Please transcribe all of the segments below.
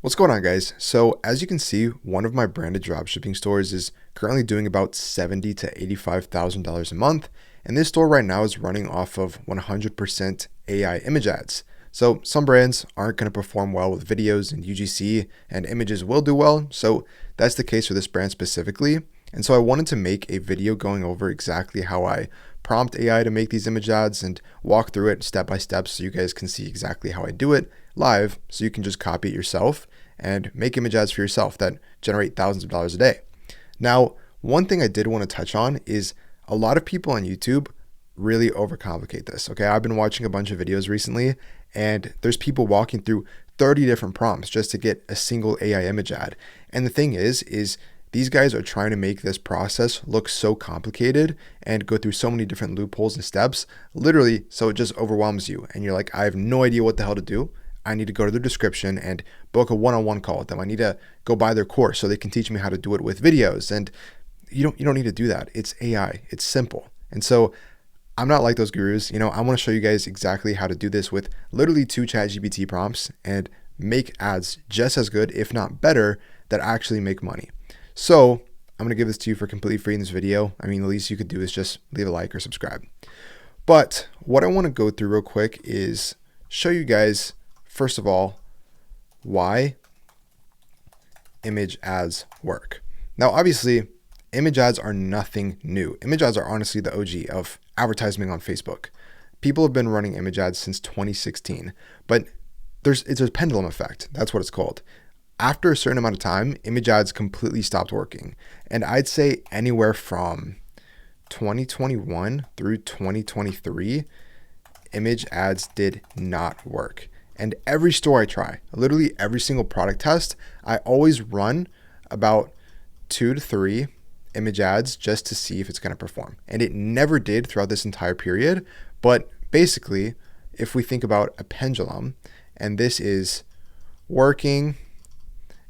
What's going on, guys? So as you can see, one of my branded dropshipping stores is currently doing about $70,000 to $85,000 a month. And this store right now is running off of 100% AI image ads. So some brands aren't going to perform well with videos and UGC, and images will do well. So that's the case for this brand specifically. And so I wanted to make a video going over exactly how I prompt AI to make these image ads and walk through it step by step so you guys can see exactly how I do it live, so you can just copy it yourself and make image ads for yourself that generate thousands of dollars a day. Now, one thing I did want to touch on is a lot of people on YouTube really overcomplicate this. Okay, I've been watching a bunch of videos recently, and there's people walking through 30 different prompts just to get a single AI image ad. And the thing is these guys are trying to make this process look so complicated and go through so many different loopholes and steps, literally, so it just overwhelms you. And you're like, I have no idea what the hell to do. I need to go to the description and book a one-on-one call with them. I need to go buy their course so they can teach me how to do it with videos. And you don't need to do that. It's AI. It's simple. And so I'm not like those gurus. I want to show you guys exactly how to do this with literally 2 ChatGPT prompts and make ads just as good, if not better, that actually make money. So I'm going to give this to you for completely free in this video. I mean, the least you could do is just leave a like or subscribe. But what I want to go through real quick is show you guys, first of all, why image ads work. Now, obviously, image ads are nothing new. Image ads are honestly the OG of advertising on Facebook. People have been running image ads since 2016, but it's a pendulum effect. That's what it's called. After a certain amount of time, image ads completely stopped working. And I'd say anywhere from 2021 through 2023, image ads did not work. And every store I try, literally every single product test, I always run about 2 to 3 image ads just to see if it's going to perform. And it never did throughout this entire period. But basically, if we think about a pendulum, and this is working,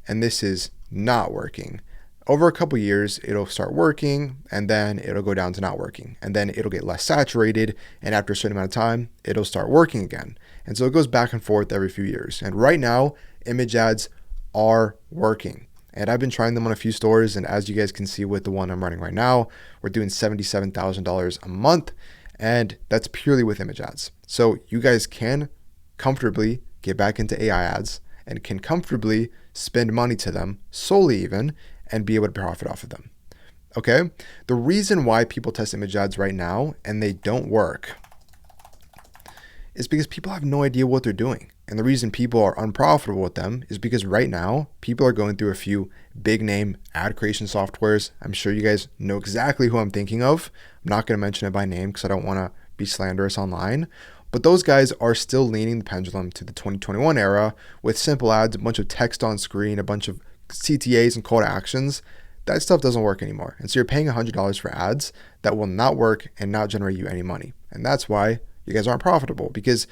and this is not working, over a couple years, it'll start working, and then it'll go down to not working, and then it'll get less saturated, and after a certain amount of time, it'll start working again. And so it goes back and forth every few years. And right now, image ads are working. And I've been trying them on a few stores, and as you guys can see with the one I'm running right now, we're doing $77,000 a month, and that's purely with image ads. So you guys can comfortably get back into AI ads and can comfortably spend money to them, solely even, and be able to profit off of them. Okay? The reason why people test image ads right now and they don't work is because people have no idea what they're doing. And the reason people are unprofitable with them is because right now, people are going through a few big name ad creation softwares. I'm sure you guys know exactly who I'm thinking of. I'm not going to mention it by name because I don't want to be slanderous online. But those guys are still leaning the pendulum to the 2021 era with simple ads, a bunch of text on screen, a bunch of CTAs and call to actions. That stuff doesn't work anymore. And so you're paying $100 for ads that will not work and not generate you any money. And that's why you guys aren't profitable, because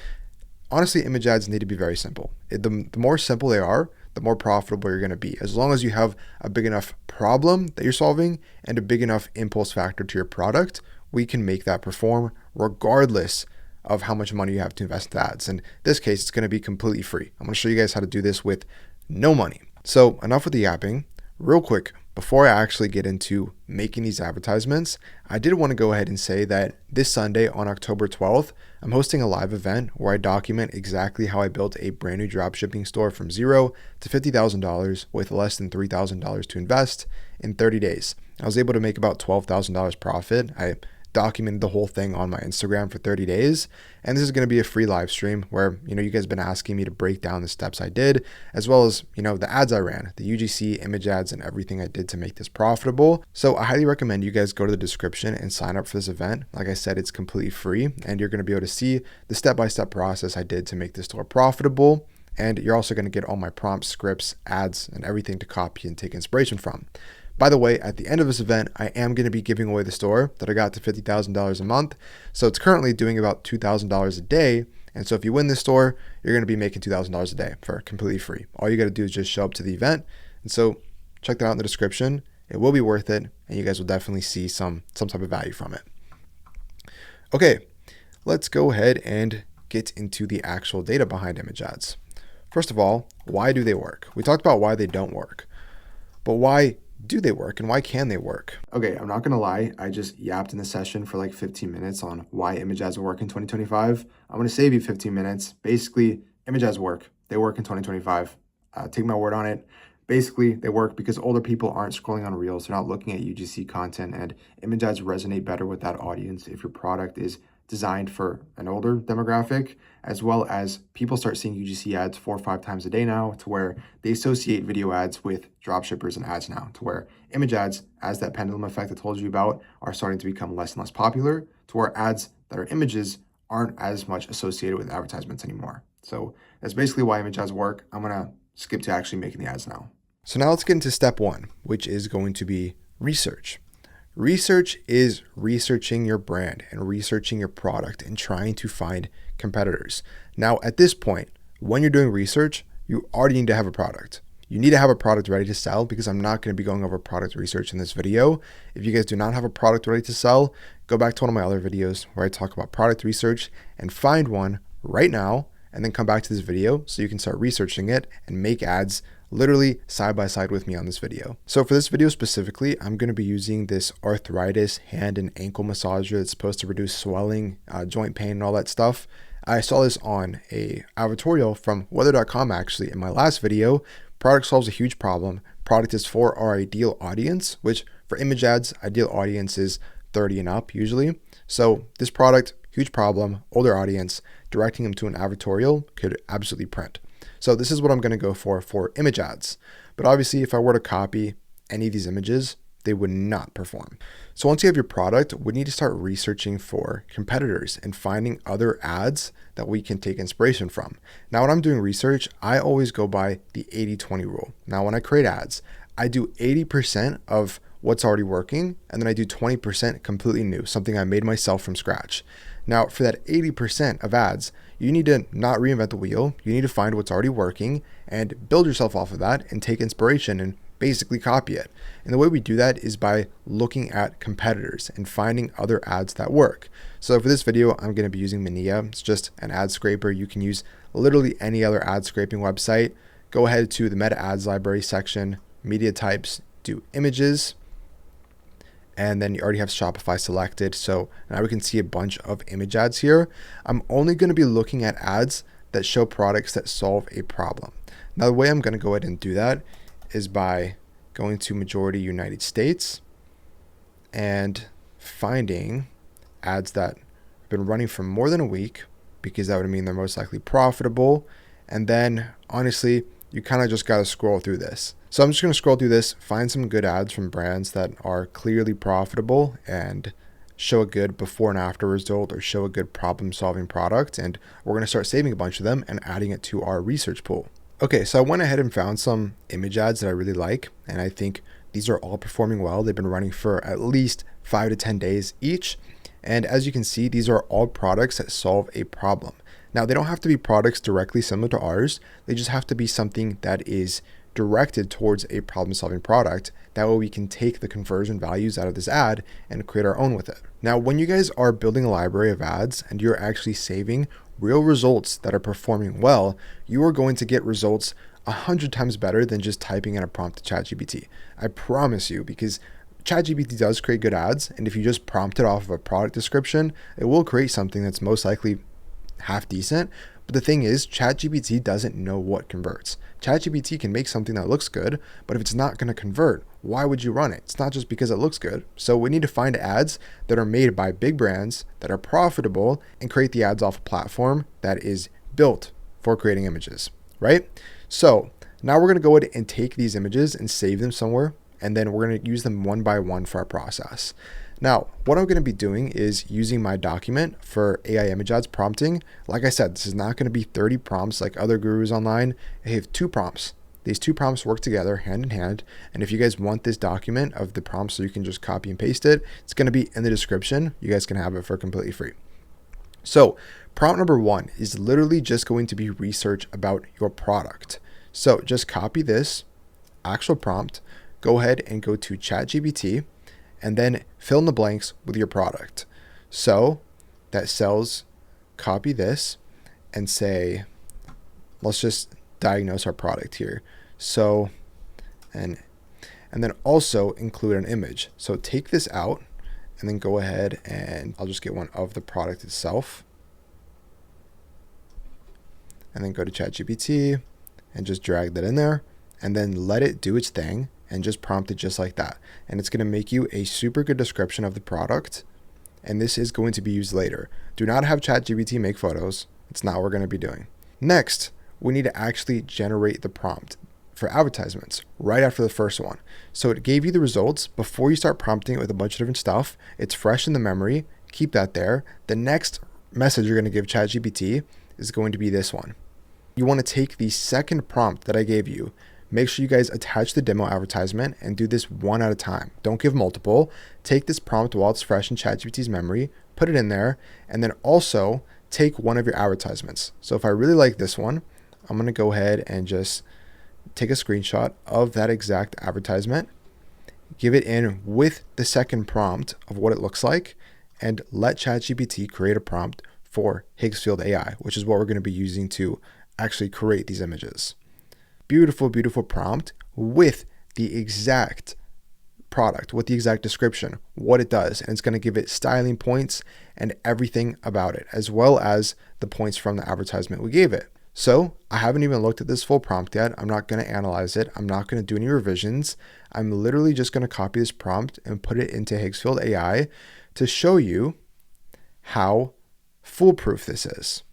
honestly, image ads need to be very simple. The more simple they are, the more profitable you're going to be. As long as you have a big enough problem that you're solving and a big enough impulse factor to your product, we can make that perform regardless of how much money you have to invest in ads. In this case, it's going to be completely free. I'm going to show you guys how to do this with no money. So enough with the yapping. Real quick, before I actually get into making these advertisements, I did want to go ahead and say that this Sunday on October 12th, I'm hosting a live event where I document exactly how I built a brand new dropshipping store from $0 to $50,000 with less than $3,000 to invest in 30 days. I was able to make about $12,000 profit. I documented the whole thing on my Instagram for 30 days. And this is going to be a free live stream where, you guys have been asking me to break down the steps I did, as well as, the ads I ran, the UGC, image ads, and everything I did to make this profitable. So I highly recommend you guys go to the description and sign up for this event. Like I said, it's completely free, and you're going to be able to see the step-by-step process I did to make this store profitable. And you're also going to get all my prompts, scripts, ads, and everything to copy and take inspiration from. By the way, at the end of this event, I am going to be giving away the store that I got to $50,000 a month. So it's currently doing about $2,000 a day. And so if you win this store, you're going to be making $2,000 a day for completely free. All you got to do is just show up to the event. And so check that out in the description. It will be worth it, and you guys will definitely see some type of value from it. Okay, let's go ahead and get into the actual data behind image ads. First of all, why do they work? We talked about why they don't work, but why do they work and why can they work? Okay, I'm not gonna lie, I just yapped in the session for like 15 minutes on why image ads will work in 2025. I'm gonna save you 15 minutes. Basically, image ads work. They work in 2025. Take my word on it. Basically, they work because older people aren't scrolling on Reels. They're not looking at UGC content, and image ads resonate better with that audience if your product is designed for an older demographic, as well as people start seeing UGC ads 4 or 5 times a day now, to where they associate video ads with dropshippers and ads now, to where image ads, as that pendulum effect I told you about, are starting to become less and less popular, to where ads that are images aren't as much associated with advertisements anymore. So that's basically why image ads work. I'm gonna skip to actually making the ads now. So now let's get into step 1, which is going to be research. Research is researching your brand and researching your product and trying to find competitors. Now, at this point, when you're doing research, you already need to have a product. You need to have a product ready to sell, because I'm not going to be going over product research in this video. If you guys do not have a product ready to sell, go back to one of my other videos where I talk about product research and find one right now, and then come back to this video so you can start researching it and make ads literally side by side with me on this video. So for this video specifically, I'm going to be using this arthritis hand and ankle massager that's supposed to reduce swelling, joint pain, and all that stuff. I saw this on a advertorial from weather.com actually in my last video. Product solves a huge problem. Product is for our ideal audience, which for image ads, ideal audience is 30 and up usually. So this product, huge problem, older audience, directing them to an advertorial could absolutely print. So this is what I'm going to go for image ads. But obviously, if I were to copy any of these images, they would not perform. So once you have your product, we need to start researching for competitors and finding other ads that we can take inspiration from. Now, when I'm doing research, I always go by the 80-20 rule. Now, when I create ads, I do 80% of what's already working, and then I do 20% completely new, something I made myself from scratch. Now, for that 80% of ads, you need to not reinvent the wheel. You need to find what's already working and build yourself off of that and take inspiration and basically copy it. And the way we do that is by looking at competitors and finding other ads that work. So for this video, I'm going to be using Mania. It's just an ad scraper. You can use literally any other ad scraping website. Go ahead to the meta ads library section, media types, do images, and then you already have Shopify selected. So now we can see a bunch of image ads here. I'm only going to be looking at ads that show products that solve a problem. Now, the way I'm going to go ahead and do that is by going to majority United States and finding ads that have been running for more than a week, because that would mean they're most likely profitable. And then honestly, you kind of just got to scroll through this. So I'm just going to scroll through this, find some good ads from brands that are clearly profitable and show a good before and after result, or show a good problem solving product. And we're going to start saving a bunch of them and adding it to our research pool. Okay, so I went ahead and found some image ads that I really like, and I think these are all performing well. They've been running for at least 5 to 10 days each. And as you can see, these are all products that solve a problem. Now, they don't have to be products directly similar to ours. They just have to be something that is directed towards a problem-solving product. That way we can take the conversion values out of this ad and create our own with it. Now, when you guys are building a library of ads and you're actually saving real results that are performing well, you are going to get results 100 times better than just typing in a prompt to ChatGPT. I promise you, because ChatGPT does create good ads, and if you just prompt it off of a product description, it will create something that's most likely half decent. But the thing is, ChatGPT doesn't know what converts. ChatGPT can make something that looks good, but if it's not going to convert, why would you run it? It's not just because it looks good. So we need to find ads that are made by big brands that are profitable and create the ads off a platform that is built for creating images, right? So now we're going to go ahead and take these images and save them somewhere, and then we're going to use them one by one for our process. Now, what I'm going to be doing is using my document for AI image ads prompting. Like I said, this is not going to be 30 prompts like other gurus online. I have 2 prompts. These 2 prompts work together hand in hand. And if you guys want this document of the prompts so you can just copy and paste it, it's going to be in the description. You guys can have it for completely free. So prompt number 1 is literally just going to be research about your product. So just copy this actual prompt, go ahead and go to ChatGPT, and then fill in the blanks with your product. So that sells, copy this and say, let's just diagnose our product here. So, and then also include an image. So take this out and then go ahead and I'll just get one of the product itself. And then go to ChatGPT and just drag that in there and then let it do its thing and just prompt it just like that. And it's going to make you a super good description of the product. And this is going to be used later. Do not have ChatGPT make photos. It's not what we're going to be doing. Next, we need to actually generate the prompt for advertisements right after the first one. So it gave you the results before you start prompting it with a bunch of different stuff. It's fresh in the memory. Keep that there. The next message you're going to give ChatGPT is going to be this one. You want to take the second prompt that I gave you. Make sure you guys attach the demo advertisement and do this one at a time. Don't give multiple. Take this prompt while it's fresh in ChatGPT's memory, put it in there, and then also take one of your advertisements. So if I really like this one, I'm going to go ahead and just take a screenshot of that exact advertisement, give it in with the second prompt of what it looks like, and let ChatGPT create a prompt for Higgsfield AI, which is what we're going to be using to actually create these images. Beautiful, beautiful prompt with the exact product, with the exact description, what it does, and it's going to give it styling points and everything about it, as well as the points from the advertisement we gave it. So I haven't even looked at this full prompt yet. I'm not going to analyze it. I'm not going to do any revisions. I'm literally just going to copy this prompt and put it into Higgsfield AI to show you how foolproof this is.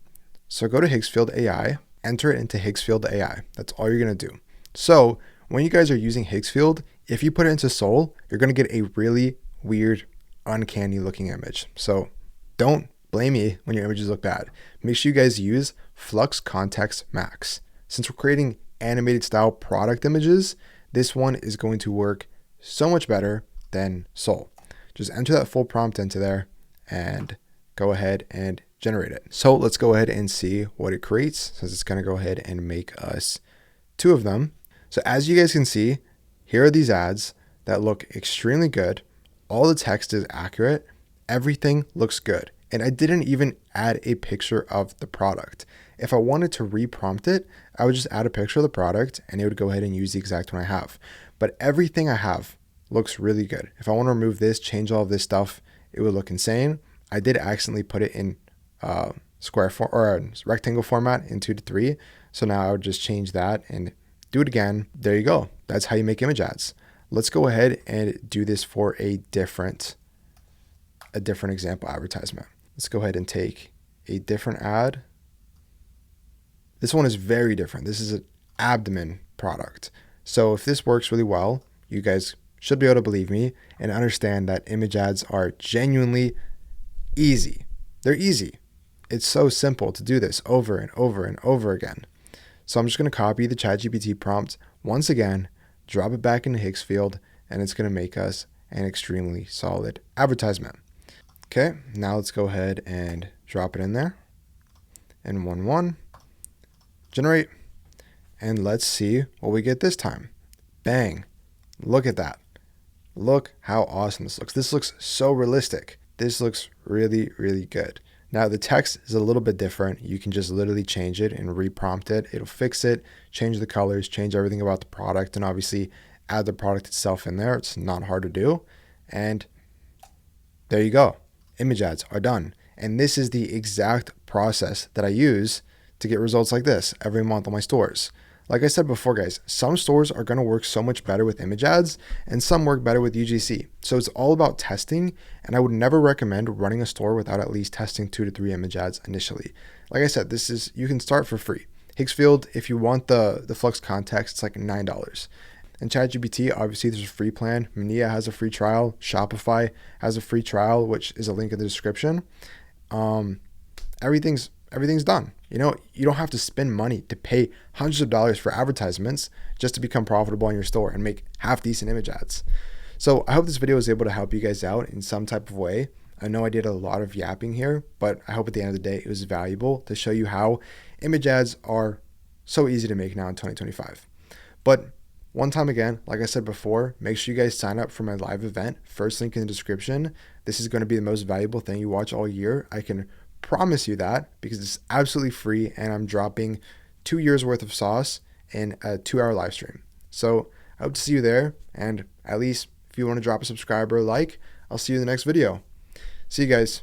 So go to Higgsfield AI, enter it into Higgsfield AI. That's all you're going to do. So when you guys are using Higgsfield, if you put it into Soul, you're going to get a really weird, uncanny looking image. So don't blame me when your images look bad. Make sure you guys use Flux Context Max. Since we're creating animated style product images, this one is going to work so much better than Soul. Just enter that full prompt into there and go ahead and generate it. So let's go ahead and see what it creates, since it's going to go ahead and make us two of them. So as you guys can see, here are these ads that look extremely good. All the text is accurate. Everything looks good. And I didn't even add a picture of the product. If I wanted to reprompt it, I would just add a picture of the product and it would go ahead and use the exact one I have. But everything I have looks really good. If I want to remove this, change all of this stuff, it would look insane. I did accidentally put it in square form or rectangle format in 2:3. So now I would just change that and do it again. There you go. That's how you make image ads. Let's go ahead and do this for a different example advertisement. Let's go ahead and take a different ad. This one is very different. This is an abdomen product. So if this works really well, you guys should be able to believe me and understand that image ads are genuinely easy. They're easy. It's so simple to do this over and over and over again. So I'm just going to copy the ChatGPT prompt once again, drop it back into Higgsfield, and it's going to make us an extremely solid advertisement. Okay, now let's go ahead and drop it in there. And 1:1, generate, and let's see what we get this time. Bang, look at that. Look how awesome this looks. This looks so realistic. This looks really, really good. Now the text is a little bit different. You can just literally change it and reprompt it. It'll fix it, change the colors, change everything about the product, and obviously add the product itself in there. It's not hard to do. And there you go. Image ads are done. And this is the exact process that I use to get results like this every month on my stores. Like I said before, guys, some stores are going to work so much better with image ads and some work better with UGC. So it's all about testing, and I would never recommend running a store without at least testing 2 to 3 image ads initially. Like I said, you can start for free. Higgsfield, if you want the Flux context, it's like $9. And ChatGPT, obviously there's a free plan. Mania has a free trial. Shopify has a free trial, which is a link in the description. Everything's done. You know, you don't have to spend money to pay hundreds of dollars for advertisements just to become profitable in your store and make half decent image ads. So I hope this video was able to help you guys out in some type of way. I know I did a lot of yapping here, but I hope at the end of the day it was valuable to show you how image ads are so easy to make now in 2025. But one time again, like I said before, make sure you guys sign up for my live event. First link in the description. This is going to be the most valuable thing you watch all year. I can promise you that because it's absolutely free, and I'm dropping 2 years worth of sauce in a 2-hour live stream. So I hope to see you there. And at least if you want to drop a subscribe or a like, I'll see you in the next video. See you guys.